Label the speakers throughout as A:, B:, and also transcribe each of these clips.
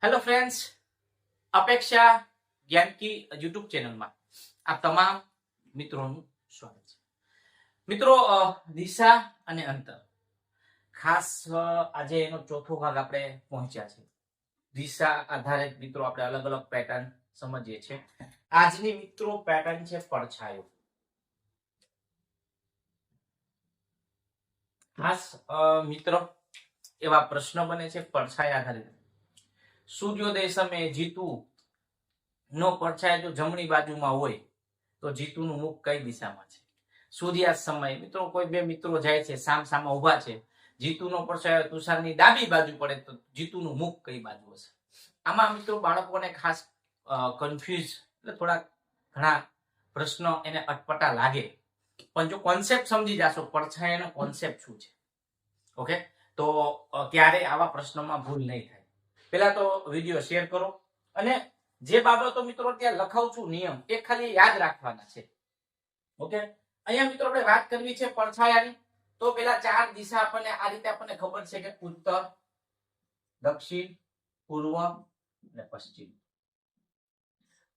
A: Hello friends, અપેક્ષા જ્ઞાન કી YouTube ચેનલમાં આપ તમામ મિત્રોનું સ્વાગત છે. મિત્રો, દિશા અને અંતર ખાસ આજે એનો ચોથો ભાગ આપણે પહોંચ્યા છે. દિશા આધારિત મિત્રો આપણે અલગ અલગ પેટર્ન સમજીએ છીએ. આજની મિત્રો પેટર્ન છે પડછાયો. ખાસ મિત્રો એવા પ્રશ્ન બને છે પડછાયા આધારિત. સૂર્યોદય સમયે જીતું નો પડછાયો જો જમણી બાજુમાં હોય તો જીતુનું મુખ કઈ દિશામાં છે? સૂર્યાસ્ત સમયે મિત્રો કોઈ બે મિત્રો જાય છે, સામ સામા ઉભા છે, જીતુનો પડછાયો તુષારની ડાબી બાજુ પડે તો જીતુનું મુખ કઈ બાજુ હશે? આમાં મિત્રો બાળકોને ખાસ કન્ફ્યુઝ એટલે થોડા ઘણા પ્રશ્નો એને અટપટા લાગે, પણ જો કોન્સેપ્ટ સમજી જાશો પડછાયાનો કોન્સેપ્ટ શું છે, ઓકે, તો ત્યારે આવા પ્રશ્નોમાં ભૂલ નહીં થાય. પેલા તો વિડીયો શેર કરો અને જે બાબતો મિત્રો ત્યાં લખાવું છું નિયમ એ ખાલી યાદ રાખવાના છે. ઓકે, અહીંયા મિત્રો આપણે વાત કરવી છે પડછાયાની. તો પેલા ચાર દિશા આપણને આ રીતે આપણને ખબર છે કે ઉત્તર, દક્ષિણ, પૂર્વ અને પશ્ચિમ.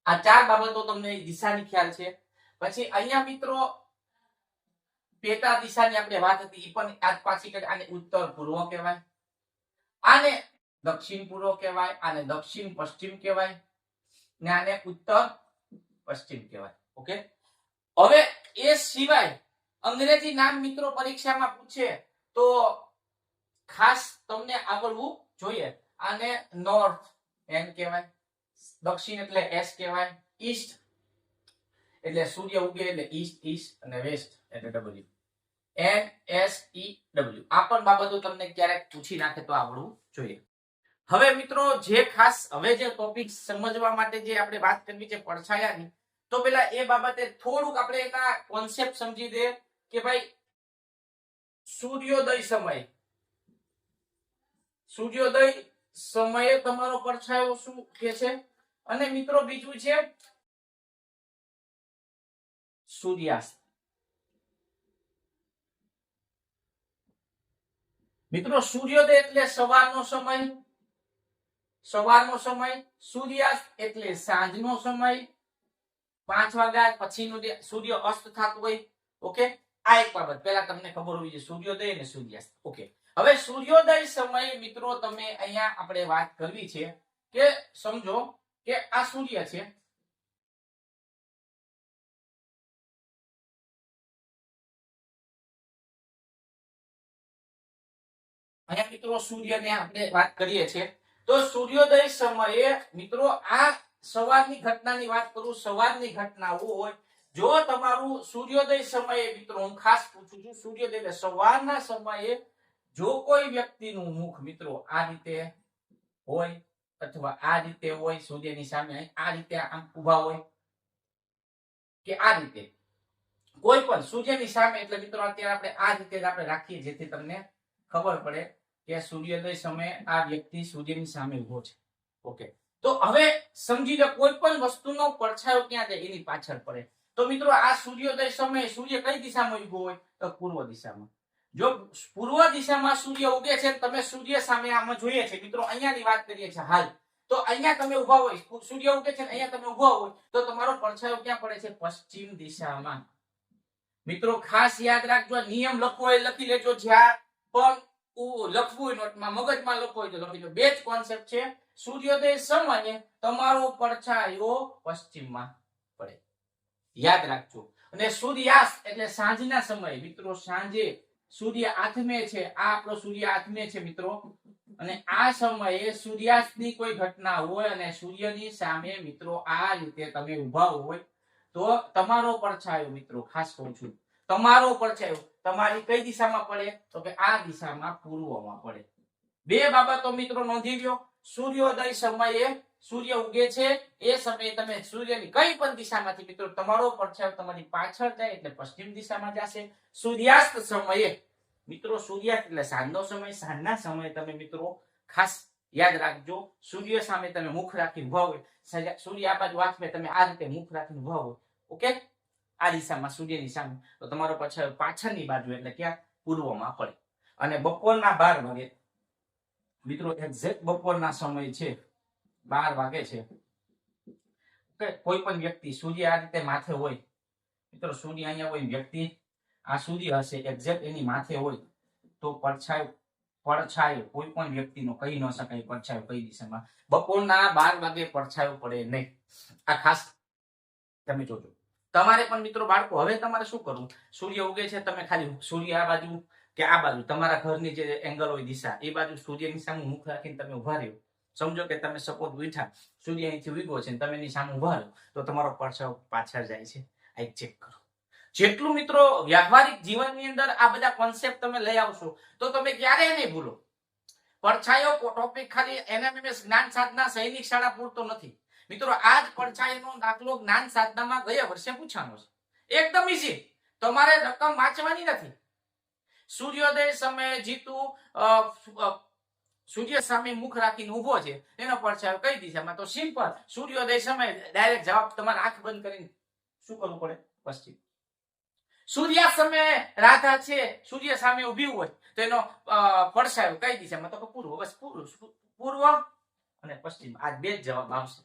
A: આ ચાર બાબતો તમને દિશાની ખ્યાલ છે. પછી અહીંયા મિત્રો પેટા દિશાની આપણે વાત હતી, એ પણ યાદ પાછી કરી. આને ઉત્તર પૂર્વ કહેવાય, આને દક્ષિણ પૂર્વ કહેવાય, આને દક્ષિણ પશ્ચિમ કહેવાય ને આને ઉત્તર પશ્ચિમ કહેવાય. ઓકે, હવે એ સિવાય અંગ્રેજી નામ મિત્રો પરીક્ષામાં પૂછે તો ખાસ તમને આવડવું જોઈએ. આને નોર્થ એન કહેવાય, દક્ષિણ એટલે એસ કહેવાય, ઈસ્ટ એટલે સૂર્ય ઉગે એટલે ઈસ્ટ ઈસ્ટ અને વેસ્ટ એટલે W, N S E W. આ પણ બાબતો તમને ક્યારેક પૂછી નાખે તો આવડવું જોઈએ. હવે મિત્રો જે ખાસ હવે જે ટોપિક સમજવા માટે જે આપણે વાત કરવી છે પડછાયાની, તો પેલા એ બાબતે થોડુંક આપણે એના કોન્સેપ્ટ સમજી દે કે ભાઈ સૂર્યોદય સમયે તમારો પડછાયો શું કે છે, અને મિત્રો બીજું છે સૂર્યાસ્ત. મિત્રો સૂર્યોદય એટલે સવારનો સમય, સૂર્યાસ્ત એટલે સાંજનો સમય, 5 વાગ્યા પછીનો જે સૂર્ય અસ્ત થતો હોય. ઓકે, આ એક બાબત પહેલા તમને ખબર હોવી જોઈએ, સૂર્યોદય અને સૂર્યાસ્ત. ઓકે, હવે સૂર્યોદય સમયે મિત્રો તમે અહીંયા આપણે વાત કરવી છે કે સમજો કે આ સૂર્ય છે, અહીંયા મિત્રો સૂર્યને આપણે વાત કરીએ છીએ. તો સૂર્યોદય સમયે મિત્રો આ સવારની ઘટનાની વાત કરું, સવારની ઘટના હોય જો તમારું સૂર્યોદય સમયે મિત્રો હું ખાસ પૂછું છું, સૂર્યોદય એટલે સવારના સમયે જો કોઈ વ્યક્તિનું મુખ મિત્રો આ રીતે હોય અથવા આ રીતે હોય, સૂર્યની સામે આ રીતે આમ ઊભા હોય કે આ રીતે કોઈ પણ સૂર્યની સામે, એટલે મિત્રો અત્યારે આપણે આ રીતે જ આપણે રાખીએ જેથી તમને ખબર પડે કે સૂર્યોદય સમયે આ વ્યક્તિ સૂર્યની સામે ઊભો છે. ઓકે, તો હવે સમજી લો કોઈ પણ વસ્તુનો પડછાયો ક્યાં જાય એની પાછળ પડે. તો મિત્રો આ સૂર્યોદય સમયે સૂર્ય કઈ દિશામાં ઊભો હોય તો પૂર્વ દિશામાં. જો પૂર્વ દિશામાં સૂર્ય ઉગે છે, તમે સૂર્ય સામે આમાં જોઈએ છે મિત્રો, અહીંયાની વાત કરીએ છીએ હાલ, તો અહીંયા તમે ઊભા હોય, સૂર્ય ઉગે છે અહીંયા તમે ઊભા હોય તો તમારો પડછાયો ક્યાં પડે છે? પશ્ચિમ દિશામાં. મિત્રો ખાસ યાદ રાખજો, નિયમ લખવો એ લખી લેજો, જ્યાં પણ લખવું હોય નોટમાં, મગજમાં લખવું હોય તો લખી લો. બે જ કોન્સેપ્ટ છે. સૂર્યોદય સમયે તમારો પડછાયો પશ્ચિમમાં પડે, યાદ રાખજો. અને સૂર્યાસ્ત એટલે સાંજના સમયે મિત્રો, સાંજે સૂર્ય આથમે છે, આ આપણો સૂર્ય આથમે છે મિત્રો, અને આ સમયે સૂર્યાસ્તની કોઈ ઘટના હોય અને સૂર્યની સામે મિત્રો આ રીતે તમે ઊભા હોય તો તમારો પડછાયો મિત્રો, ખાસ કહું છું, તમારો પડછાયો તમારી કઈ દિશામાં પડે તો કે આ દિશામાં, પૂર્વમાં પડે. બે બાબતો મિત્રો નોંધી લ્યો. સૂર્યોદય સમયે સૂર્ય ઉગે છે એ સમયે તમે સૂર્યની કઈ પણ દિશામાંથી મિત્રો તમારો પડછાયો તમારી પાછળ જાય એટલે પશ્ચિમ દિશામાં જશે. સૂર્યાસ્ત સમયે મિત્રો, સૂર્યાસ્ત એટલે સાંજનો સમય, સાંજના સમયે તમે મિત્રો ખાસ યાદ રાખજો, સૂર્ય સામે તમે મુખ રાખીને ઉભા હોય, સૂર્ય આ બાજુ આથમે, તમે આ રીતે મુખ રાખીને ઉભા હોય, ઓકે, આ દિશામાં સૂર્યની સામે, તો તમારો પડછાયો પાછળની બાજુ એટલે ક્યાં? પૂર્વમાં પડે. અને બપોરના 12 વાગે મિત્રો એક્ઝેક્ટ બપોરના સમય છે 12 વાગે છે કે કોઈ પણ વ્યક્તિ સૂર્ય આ રીતે માથે હોય, મિત્રો સૂર્ય અહીંયા હોય, વ્યક્તિ આ સૂર્ય હશે એક્ઝેક્ટ એની માથે હોય, તો પડછાયો કોઈ પણ વ્યક્તિનો કહી ન શકાય પડછાયો કઈ દિશામાં. બપોરના 12 વાગે પડછાયો પડે નહીં. આ ખાસ તમે જોજો. તમારે પણ મિત્રો બાળકો હવે તમારે શું કરવું, સૂર્ય ઉગે છે, તમે ખાલી સૂર્ય આ બાજુ કે આ બાજુ તમારા ઘરની જે એંગલ હોય દિશા એ બાજુ સૂર્યની સામે મુખ રાખીને તમે ઉભા રહ્યો. સમજો કે તમે સપોઝ ઉઠ્યા, સૂર્ય અહીંથી ઉગ્યો છે, તમે એની સામે ઉભા રહ્યો, તો તમારો પડછાયો પાછળ જાય છે. આ ચેક કરો. જેટલું મિત્રો વ્યવહારિક જીવનની અંદર આ બધા કોન્સેપ્ટ તમે લઈ આવશો તો તમે ક્યારેય નહીં ભૂલો. પડછાયો ટોપિક ખાલી એનએમએમએસ જ્ઞાન સાધના સૈનિક શાળા પૂરતો નથી મિત્રો. આ જ પડછાયાનો દાખલો જ્ઞાન સાધનામાં ગયા વર્ષે પૂછાનો છે. એકદમ ઈઝી, તમારે રકમ વાંચવાની નથી. સૂર્યોદય સમયે જીતુ સૂર્ય સામે મુખ રાખીને ઉભો છે, એનો પડછાયો કઈ દિશામાં? તો સિમ્પલ, સૂર્યોદય સમયે ડાયરેક્ટ જવાબ તમારે આંખ બંધ કરીને શું કરવું પડે? પશ્ચિમ. સૂર્યાસ્ત સમયે રાધા છે, સૂર્ય સામે ઉભી હોય તો એનો પડછાયો કઈ દિશામાં? તો પૂર્વ. બસ પૂર્વ અને પશ્ચિમ, આ બે જ જવાબ આવશે.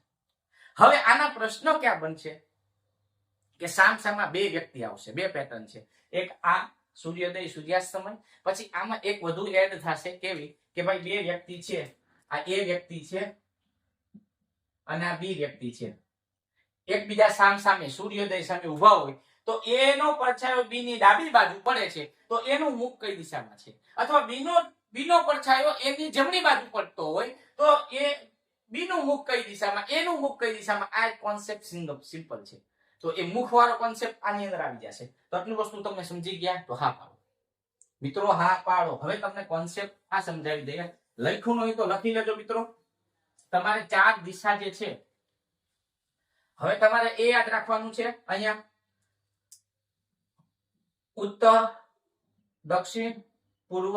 A: હવે આના પ્રશ્નો ક્યાં બનશે કે સામસામા બે વ્યક્તિ આવશે, બે પેટર્ન છે. એક આ સૂર્યોદય સૂર્યાસ્ત સમય, પછી આમાં એક વધુ એડ થશે. કેવી? કે ભાઈ બે વ્યક્તિ છે, આ એ વ્યક્તિ છે અને આ બી વ્યક્તિ છે, એકબીજા સામસામે સૂર્યોદય સામે ઉભા હોય તો એનો પડછાયો બી ની ડાબી બાજુ પડે છે, તો એનું મુખ કઈ દિશામાં છે? અથવા બીનો પડછાયો એની જમણી બાજુ પડતો હોય તો એ બીનું મુખ કઈ દિશામાં, એનું મુખ કઈ દિશામાં? આ કોન્સેપ્ટ સિમ્પલ છે. તો એ મુખ વાળો કોન્સેપ્ટ આની અંદર આવી જશે. તો આટલી વસ્તુ તમે સમજી ગયા તો હા પાડો મિત્રો, હા પાડો. હવે તમને કોન્સેપ્ટ આ સમજાવી દઈએ. લખ્યું ન હોય તો લખી લેજો મિત્રો. તમારે 4 દિશા જે છે, હવે તમારે એ યાદ રાખવાનું છે. અહીંયા ઉત્તર, દક્ષિણ, પૂર્વ,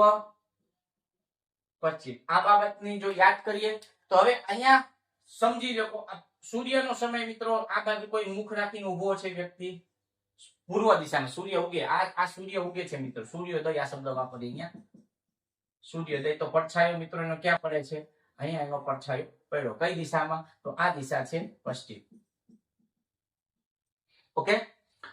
A: પશ્ચિમ. આ બાબતની જો યાદ કરીએ તો હવે અહીંયા સમજી લો, સૂર્યનો સમય મિત્રો આ બાજુ કોઈ મુખ રાખીને ઉભો છે વ્યક્તિ, પૂર્વ દિશામાં સૂર્ય ઉગે. આ સૂર્ય ઉગે છે મિત્રો, સૂર્યોદય આ શબ્દ વાપરીએ અહીંયા. સૂર્યોદય તો પડછાયો મિત્રો એનો ક્યાં પડે છે? અહીંયા એનો પડછાયો પડ્યો. કઈ દિશામાં? તો આ દિશા છે પશ્ચિમ. ઓકે.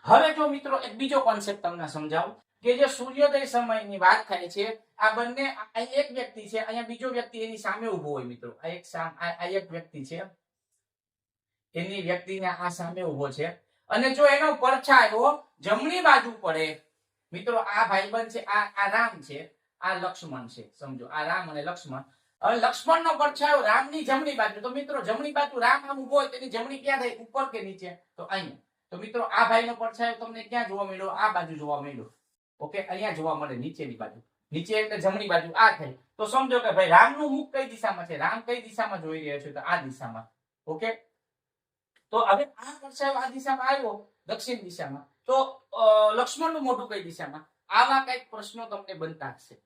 A: હવે જો મિત્રો એક બીજો કોન્સેપ્ટ તમને સમજાવું કે જે સૂર્યોદય સમયની વાત થાય છે, આ બંને એક વ્યક્તિ છે, અહીંયા બીજો વ્યક્તિ એની સામે ઉભો હોય મિત્રો. આ એક વ્યક્તિ છે, એની વ્યક્તિને આ સામે ઉભો છે, અને જો એનો પડછાયો જમણી બાજુ પડે મિત્રો, આ ભાઈબંધ છે, આ રામ છે, આ લક્ષ્મણ છે. સમજો આ રામ અને લક્ષ્મણ. હવે લક્ષ્મણનો પડછાયો રામની જમણી બાજુ, તો મિત્રો જમણી બાજુ રામ આમ ઉભો હોય તેની જમણી ક્યાં થાય? ઉપર કે નીચે? તો અહીંયા. તો મિત્રો આ ભાઈનો પડછાયો તમને ક્યાં જોવા મળ્યો? આ બાજુ જોવા મળ્યો. ઓકે, અહીંયા જોવા મળે, નીચેની બાજુ. નીચે એટલે જમણી બાજુ આ થઈ. તો સમજો કે ભાઈ રામનું મુખ કઈ દિશામાં છે? રામ કઈ દિશામાં જોઈ રહ્યા છે? તો આ દિશામાં. ઓકે, તો હવે આ પડછાયો આ દિશામાં આવ્યો, દક્ષિણ દિશામાં, તો લક્ષ્મણનું મોઢું કઈ દિશામાં? આવા કઈક પ્રશ્નો તમને બનતા હશે,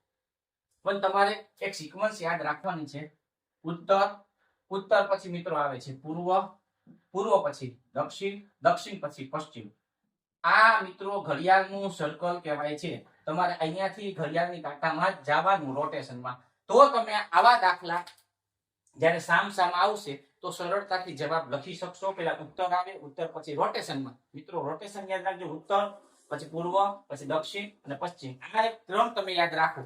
A: પણ તમારે એક સિક્વન્સ યાદ રાખવાની છે. ઉત્તર પછી મિત્રો આવે છે પૂર્વ પછી દક્ષિણ, દક્ષિણ પછી પશ્ચિમ. આ મિત્રો ઘડિયાળનું સર્કલ કહેવાય છે. તમારે અહીંયાથી ઘડિયાળની કાંટામાં જ જવાનું રોટેશનમાં. તો તમે આવા દાખલા જ્યારે સામસામા આવશે તો સરળતાથી જવાબ લખી શકશો. પેલા ઉત્તર આવે, ઉત્તર પછી રોટેશનમાં. મિત્રો રોટેશન યાદ રાખજો, ઉત્તર પછી પૂર્વ પછી દક્ષિણ અને પશ્ચિમ. આ એક ક્રમ તમે યાદ રાખો.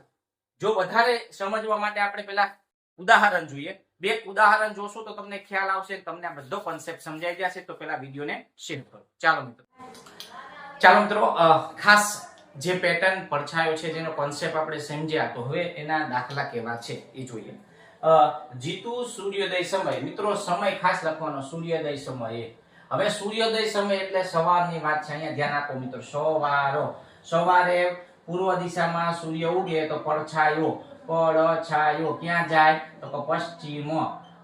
A: જો વધારે સમજવા માટે આપણે પેલા ઉદાહરણ જોઈએ. બે ઉદાહરણ જોશો તો તમને ખ્યાલ આવશે, તમને આ બધો કોન્સેપ્ટ સમજાઈ જશે. તો પેલા વિડીયોને શેર કરો. ચાલો મિત્રો, ખાસ જે પેટર્ન પડછાયો છે જેનો કોન્સેપ્ટ આપણે સમજ્યા, તો હવે એના દાખલા કેવા છે એ જોઈએ. જીતુ સૂર્યોદય સમય. મિત્રો સમય ખાસ લખવાનો, સૂર્યોદય સમયે. હવે સૂર્યોદય સમય એટલે સવારની વાત છે. અહીંયા ધ્યાન આપો મિત્રો, સવારે પૂર્વ દિશામાં સૂર્ય ઉગે તો પડછાયો ક્યાં જાય? તો પશ્ચિમ.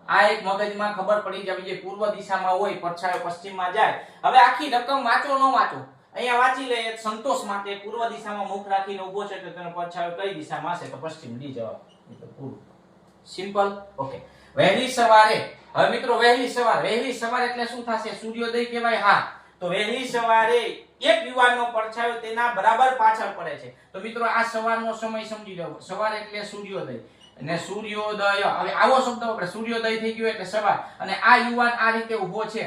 A: આ એક મગજમાં ખબર પડી જવી જોઈએ, પૂર્વ દિશામાં હોય પડછાયો પશ્ચિમમાં જાય. હવે આખી રકમ વાંચો ન વાંચો, અહીંયા વાંચી લે સંતોષ માટે. પૂર્વ દિશામાં મુખ રાખીને ઉભો છે તો તેનો પડછાયો કઈ દિશામાં હશે? તો પશ્ચિમ. ડી જવાબ પૂર્વ. સિમ્પલ. ઓકે. વહેલી સવારે. હવે મિત્રો વહેલી સવાર એટલે શું થશે? સૂર્યોદય કહેવાય. હા, તો વહેલી સવારે એક યુવાનનો પડછાયો તેના બરાબર પાછળ પડે છે. તો મિત્રો આ સવારનો સમય સમજી લો. સવાર એટલે સૂર્યોદય. અને સૂર્યોદય, હવે આવો શબ્દ આપણે સૂર્યોદય થઈ ગયો એટલે સવાર, અને આ યુવાન આ રીતે ઊભો છે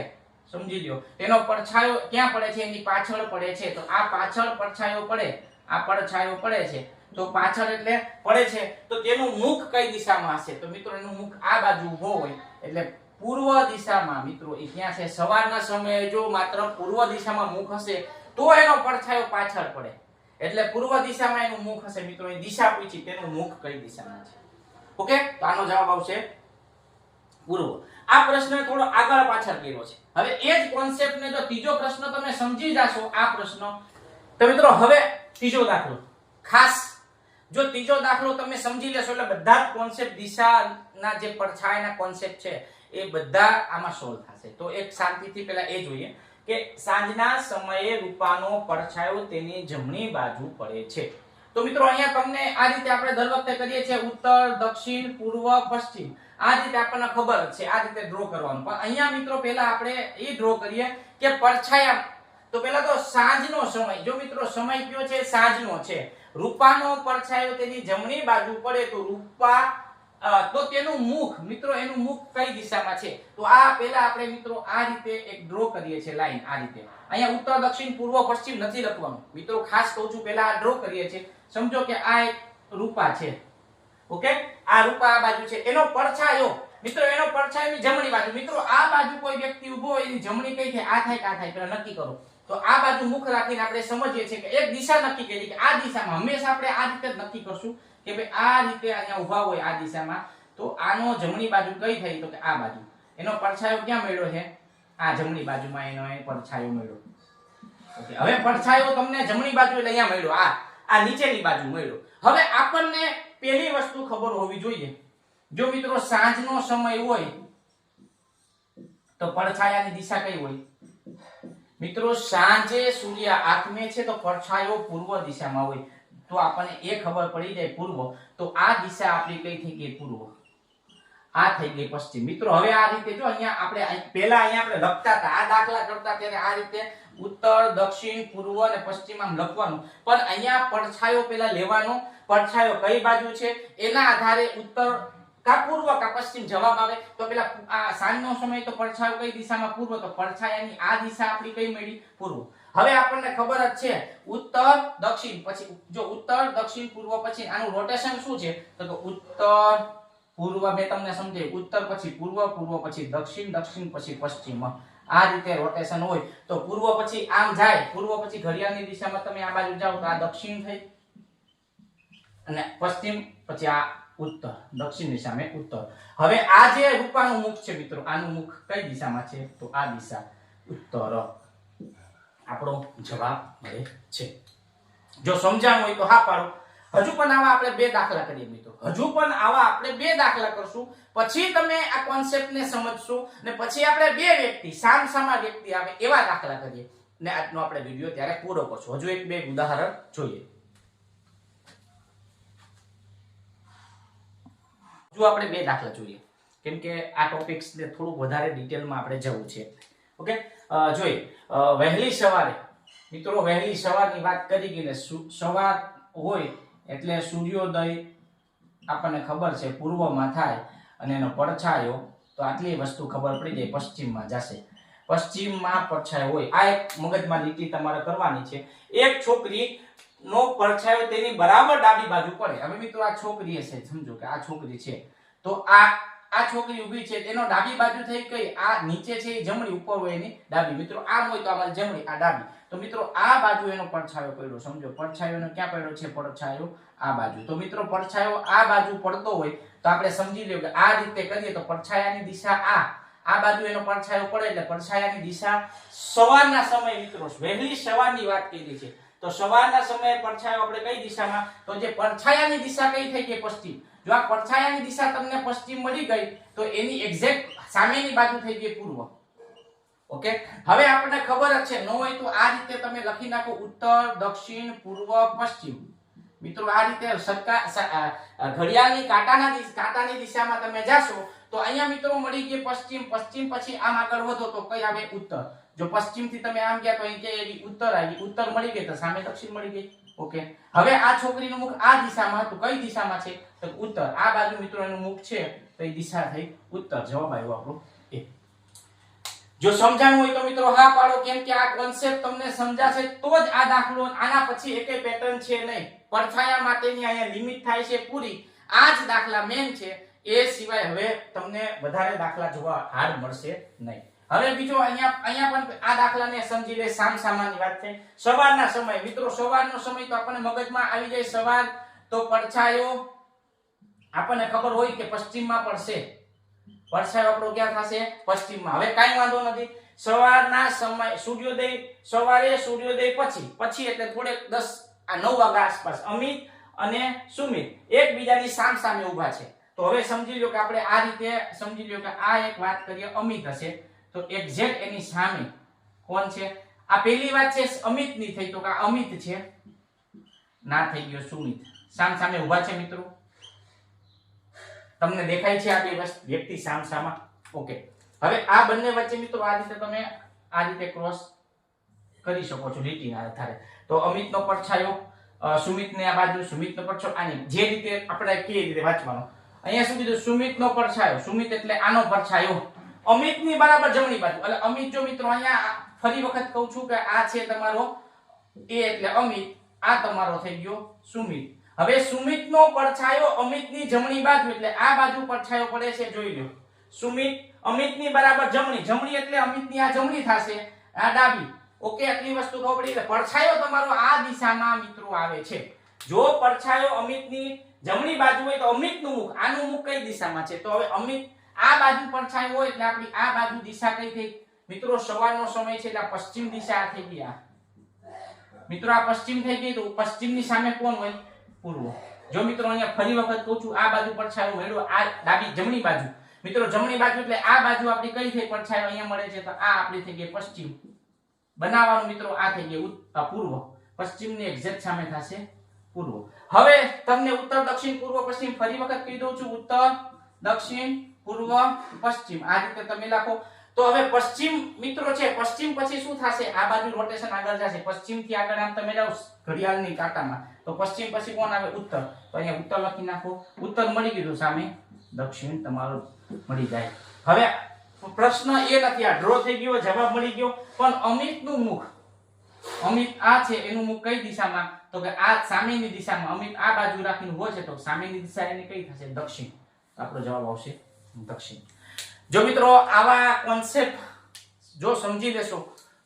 A: સમજી લ્યો, તેનો પડછાયો ક્યાં પડે છે? એની પાછળ પડે છે. તો આ પાછળ પડછાયો પડે, આ પડછાયો પડે છે, તો પાછળ એટલે પડે છે, તો તેનું મુખ કઈ દિશામાં હશે? તો મિત્રો એનું મુખ આ બાજુ ઊભો હોય એટલે પૂર્વ દિશામાં. મિત્રો એ ક્યાં છે? સવારના સમયે જો માત્ર પૂર્વ દિશામાં મુખ હશે તો એનો પડછાયો પાછળ પડે, એટલે પૂર્વ દિશામાં એનું મુખ હશે. મિત્રો એ દિશા પૂછી, તેનું મુખ કઈ દિશામાં છે? ઓકે, તો આનો જવાબ આવશે પૂર્વ. આ પ્રશ્ન થોડો આગળ પાછળ કર્યો છે. હવે એ જ કોન્સેપ્ટ ને જો ત્રીજો પ્રશ્ન તમે સમજી જાશો આ પ્રશ્ન, તો મિત્રો હવે ત્રીજો દાખલો ખાસ, જો ત્રીજો દાખલો તમે સમજી લેશો એટલે બધા જ કોન્સેપ્ટ દિશાના જે પડછાયાના કોન્સેપ્ટ છે એ બધા આમાં સોલ્વ થશે. તો એક શાંતિથી પહેલા એ જોઈએ કે સાંજના સમયે રૂપાનો પડછાયો તેની જમણી બાજુ પડે છે. તો મિત્રો અહીંયા તમને આ રીતે આપણે દર વખતે કરીએ છીએ ઉત્તર, દક્ષિણ, પૂર્વ, પશ્ચિમ, આ રીતે આપણને ખબર છે આ રીતે ડ્રો કરવાનું. પણ અહીંયા મિત્રો પહેલા આપણે એ ડ્રો કરીએ કે પડછાયા. તો પહેલા તો સાંજનો સમય, જો મિત્રો સમય કયો છે? સાંજનો છે. રૂપાનો પડછાયો તેની જમણી બાજુ પડે તો રૂપા, તો તેનું મુખ, મિત્રો એનું મુખ કઈ દિશામાં છે? તો આ પહેલા આપણે મિત્રો આ રીતે એક ડ્રો કરીએ છીએ લાઈન આ રીતે. અહીંયા ઉત્તર, દક્ષિણ, પૂર્વ, પશ્ચિમ નથી લખવાનું મિત્રો, ખાસ કહું છું, પહેલા આ ડ્રો કરીએ છીએ. સમજો કે આ એક રૂપા છે, ઓકે, આ રૂપા આ બાજુ છે, એનો પડછાયો, મિત્રો એનો પડછાયોની જમણી બાજુ. મિત્રો આ બાજુ કોઈ વ્યક્તિ ઊભો હોય એની જમણી કઈ થાય? આ થાય કે આ થાય? પહેલા નક્કી કરો. તો આ બાજુ મુખ રાખીને આપણે સમજીએ છીએ કે એક દિશા નક્કી કરી કે આ દિશામાં હંમેશા આપણે આ રીતે જ નક્કી કરશું કે ભાઈ આ રીતે અહીંયા ઊભા હોય આ દિશામાં, તો આનો જમણી બાજુ કઈ થઈ? તો કે આ બાજુ. એનો પડછાયો ક્યાં મળ્યો છે? આ જમણી બાજુમાં એનો પડછાયો મળ્યો. ઓકે, હવે પડછાયો તમને જમણી બાજુ એટલે અહીંયા મળ્યો, આ નીચેની બાજુ મળ્યો. હવે આપણને પહેલી વસ્તુ ખબર હોવી જોઈએ, જો મિત્રો સાંજનો સમય હોય તો પડછાયાની દિશા કઈ હોય? મિત્રો સાંજે સૂર્ય આથમે છે તો પડછાયો પૂર્વ દિશામાં હોય, તો આપણને એ ખબર પડી જાય પૂર્વ, તો આ દિશા આપણી કઈ થઈ ગઈ? પૂર્વ. આ થઈ ગઈ પશ્ચિમ. મિત્રો હવે આ રીતે જો અહીંયા આપણે પહેલા અહીંયા આપણે લખતા હતા, આ દાખલા કરતા ત્યારે આ રીતે ઉત્તર, દક્ષિણ, પૂર્વ અને પશ્ચિમ આમ લખવાનું, પણ અહીંયા પડછાયો પહેલા લેવાનો. પડછાયો કઈ બાજુ છે એના આધારે ઉત્તર કા પૂર્વ કા પશ્ચિમ જવાબ આવે. તો પેલા આ સાંજનો સમય તો પડછાયો કઈ દિશામાં? પૂર્વ, તો પડછાયાની આ દિશા આપણી કઈ મળી? પૂર્વ. હવે આપણને ખબર જ છે ઉત્તર, દક્ષિણ, પછી જો ઉત્તર, દક્ષિણ, પૂર્વ, પછી આનું રોટેશન શું છે? તો ઉત્તર, પૂર્વ, મેં તમને સમજાવ્યું, ઉત્તર પછી પૂર્વ, પૂર્વ પછી દક્ષિણ, દક્ષિણ પછી પશ્ચિમ, આ રીતે રોટેશન હોય. તો પૂર્વ પછી આમ જાય, પૂર્વ પછી ઘડિયાળની દિશામાં તમે આ બાજુ જાઓ તો આ દક્ષિણ થઈ, અને પશ્ચિમ પછી આ ઉત્તર, દક્ષિણની સામે ઉત્તર. હવે આ જે રૂપાનું મુખ છે મિત્રો, આનું મુખ કઈ દિશામાં છે? તો આ દિશા ઉત્તર. આપણો જવાબ મળે છે. જો સમજાણું હોય તો હા પાડો. હજુ પણ આવા આપણે બે દાખલા કરીએ મિત્રો, હજુ પણ આવા આપણે બે દાખલા કરશું, પછી તમે આ કોન્સેપ્ટને સમજશો ને પછી આપણે બે વ્યક્તિ સામસામા વ્યક્તિ આવે એવા દાખલા કરીએ ને આજનો આપણે વિડિયો ત્યારે પૂરો કરશું. હજુ એક બે ઉદાહરણ જોઈએ. જો આપણે બે દાખલા જોઈએ કેમ કે આ ટોપિક્સ ને થોડું વધારે ડિટેલમાં આપણે જવું છે. ઓકે, જોઈએ વહેલી સવારે મિત્રો, વહેલી સવારની વાત કરી ગઈ ને સવાર હોય એટલે સૂર્યોદય આપણને ખબર છે પૂર્વમાં થાય અને એનો પડછાયો તો આટલી વસ્તુ ખબર પડી જાય પશ્ચિમમાં જશે. પશ્ચિમમાં પડછાયો હોય, આ એક મગજમાં લીટી તમારે કરવાની છે. એક છોકરી નો પડછાયો તેની બરાબર ડાબી બાજુ પડે. હવે મિત્રો આ છોકરી છે, સમજો કે આ છોકરી છે, તો આ છોકરી ઊભી છે તેનો ડાબી બાજુ થઈ કઈ? આ નીચે છે એ જમણી, ઉપર હોય એની ડાબી. મિત્રો આમ હોય તો અમારી જમણી, આ ડાબી. તો મિત્રો આ બાજુ એનો પડછાયો પડ્યો, સમજો પડછાયો એનો ક્યાં પડ્યો છે? પડછાયો આ બાજુ. તો મિત્રો પડછાયો આ બાજુ પડતો હોય તો આપણે સમજી લ્યો કે આ રીતે કરીએ તો પડછાયાની દિશા આ બાજુ એનો પડછાયો પડે એટલે પડછાયાની દિશા સવારના સમયે મિત્રો, વહેલી સવારની વાત કરી છે તો સવારના સમયે પડછાયો આપણે કઈ દિશામાં? તો જે પડછાયાની દિશા કઈ થઈ ગઈ? પશ્ચિમ. જો આ પડછાયાની દિશા તમને પશ્ચિમ મળી ગઈ તો એની એક્ઝેક્ટ સામેની બાજુ થઈ ગઈ પૂર્વ. ઓકે, હવે આપણને ખબર જ છે, ન હોય તો આ રીતે તમે લખી નાખો ઉત્તર, દક્ષિણ, પૂર્વ, પશ્ચિમ. મિત્રો આ રીતે ઘડિયાળની કાંટાની દિશામાં તમે જાશો તો અહીંયા મિત્રો મળી ગઈ પશ્ચિમ. પશ્ચિમ પછી આમ આગળ વધો તો કઈ આવે? ઉત્તર. જો પશ્ચિમ થી તમે આમ ગયા તો અહીં કે ઉત્તર આવી, ઉત્તર મળી ગઈ તો સામે દક્ષિણ મળી ગઈ. ઓકે, હવે આ છોકરીનું મુખ આ દિશામાં હતું, કઈ દિશામાં છે? તો ઉત્તર. આ બાજુ મિત્રો એનું મુખ છે તો એ દિશા થઈ ઉત્તર. જવાબ આવ્યો આપણો એ. જો સમજાણું હોય તો મિત્રો હા પાડો, કેમ કે આ કોન્સેપ્ટ તમને સમજાશે તો જ આ દાખલો, આના પછી એકેય પેટર્ન છે નહીં. પડછાયા માટેની અહીંયા લિમિટ થાય છે પૂરી. આ જ દાખલા મેન છે, એ સિવાય હવે તમને વધારે દાખલા જોવા હાર્ડ મળશે નહીં. હવે બીજો અહીંયા પણ આ દાખલાને સમજી લે. સામસામાની વાત છે. સવારના સમય મિત્રો, સવારનો સમય તો આપણને મગજમાં આવી જાય. સવાર તો પડછાયો આપણને ખબર હોય કે પશ્ચિમમાં પડશે. પડછાયો આપણો ક્યાં થશે? પશ્ચિમમાં. હવે કાંઈ વાંધો નથી. સવારના સમય સૂર્યોદય, સવારે સૂર્યોદય પછી એટલે થોડેક 9 વાગ્યા આસપાસ અમિત અને સુમિત એકબીજાની સામસામે ઊભા છે. તો હવે સમજી લો કે આપણે આ રીતે સમજી લો કે આ એક વાત કરીએ અમિત હશે તો એક્ઝેક્ટ એની સામે કોણ છે? આ પહેલી વાત છે અમિતની થઈ તો કે આ અમિત છે, ના થઈ ગયો સુમિત. સામસામે ઊભા છે મિત્રો. તમને દેખાય છે આ બે વ્યક્તિ સામસામા? ઓકે. હવે આ બંને વચ્ચે મિત્રો આ રીતે તમે આ રીતે ક્રોસ કરી શકો છો લીટીના આધારે. તો અમિતનો પડછાયો સુમિતને આ બાજુ, સુમિતનો પડછાયો આની, જે રીતે આપણે કઈ રીતે વાંચવાનો. અહીંયા શું કીધું? સુમિતનો પડછાયો. સુમિત એટલે આનો પડછાયો અમિતની બરાબર જમણી બાજુ. એટલે અમિત જો મિત્રો અહીંયા ફરી વખત કહું છું કે આ છે તમારો એ એટલે અમિત, આ તમારો થઈ ગયો સુમિત. હવે સુમિતનો પડછાયો અમિતની જમણી બાજુ એટલે આ બાજુ પડછાયો પડે છે, જોઈ લો. સુમિત અમિતની બરાબર જમણી, જમણી એટલે અમિતની આ જમણી થશે, આ ડાબી. ઓકે, આટલી વસ્તુ ખબર પડી. એટલે પડછાયો તમારો આ દિશામાં મિત્રો આવે છે. જો પડછાયો અમિતની જમણી બાજુ હોય તો અમિતનું મુખ, આનું મુખ કઈ દિશામાં છે? તો હવે અમિત આ બાજુ પડછાયો હોય એટલે આપણી આ બાજુ દિશા કઈ થઈ મિત્રો? સવારનો સમય છે એટલે પશ્ચિમ દિશા થઈ ગઈ. મિત્રો આ પશ્ચિમ થઈ ગઈ તો પશ્ચિમની સામે કોણ હોય? પૂર્વ. જો મિત્રો અહીંયા ફરી વખત કહું છું, આ બાજુ પડછાયો મળ્યો, આ ડાબી જમણી બાજુ. મિત્રો જમણી બાજુ એટલે આ બાજુ આપણી કઈ થઈ? પડછાયો અહીંયા મળે છે તો આ આપણી થઈ ગઈ પશ્ચિમ. બનાવવાનું મિત્રો આ થઈ ગઈ પૂર્વ. પશ્ચિમની એક્ઝેક્ટ સામે થશે પૂર્વ. હવે તમને ઉત્તર, દક્ષિણ, પૂર્વ, પશ્ચિમ ફરી વખત કહી દઉં છું. ઉત્તર, દક્ષિણ, પૂર્વ, પશ્ચિમ આ રીતે તમે લખો. તો હવે પશ્ચિમ મિત્રો છે, પશ્ચિમ પછી શું થશે? આ બાજુ રોટેશન આગળ જશે. પશ્ચિમ થી આગળ આમ તમે જાઓ ઘડિયાળની કાંટામાં તો પશ્ચિમ પછી કોણ આવે? ઉત્તર. તો અહીંયા ઉત્તર લખી નાખો. ઉત્તર મળી ગયું, સામે દક્ષિણ તમારો મળી જાય. હવે પ્રશ્ન એ નથી, આ ડ્રો થઈ ગયો, જવાબ મળી ગયો. પણ અમિતનું મુખ, અમિત આ છે એનું મુખ કઈ દિશામાં? તો કે આ સામેની દિશામાં. અમિત આ બાજુ રાખીને ઉભો છે તો સામેની દિશા એની કઈ થશે? દક્ષિણ. આપણો જવાબ આવશે દક્ષિણ. જો મિત્રો આવા કોન્સેપ્ટ જો સમજી લેશો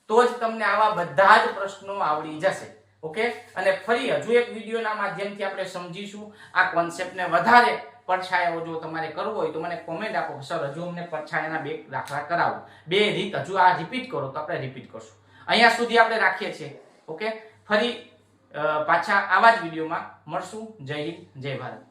A: તો જ તમને આવા બધા જ પ્રશ્નો આવડી જશે. ઓકે, અને ફરી હજુ એક વિડીયોના માધ્યમથી આપણે સમજીશું આ કોન્સેપ્ટને વધારે. પડછાયાઓ જો તમારે કરવો હોય તો મને કોમેન્ટ આપો, સર હજુ અમને પડછાયાના 2 દાખલા કરાવો. 2 રીત હજુ આ રિપીટ કરો તો આપણે રિપીટ કરશું. અહીંયા સુધી આપણે રાખીએ છીએ. ઓકે, ફરી પાછા આવા જ વિડીયોમાં મળશું. જય હિન્દ, જય ભારત.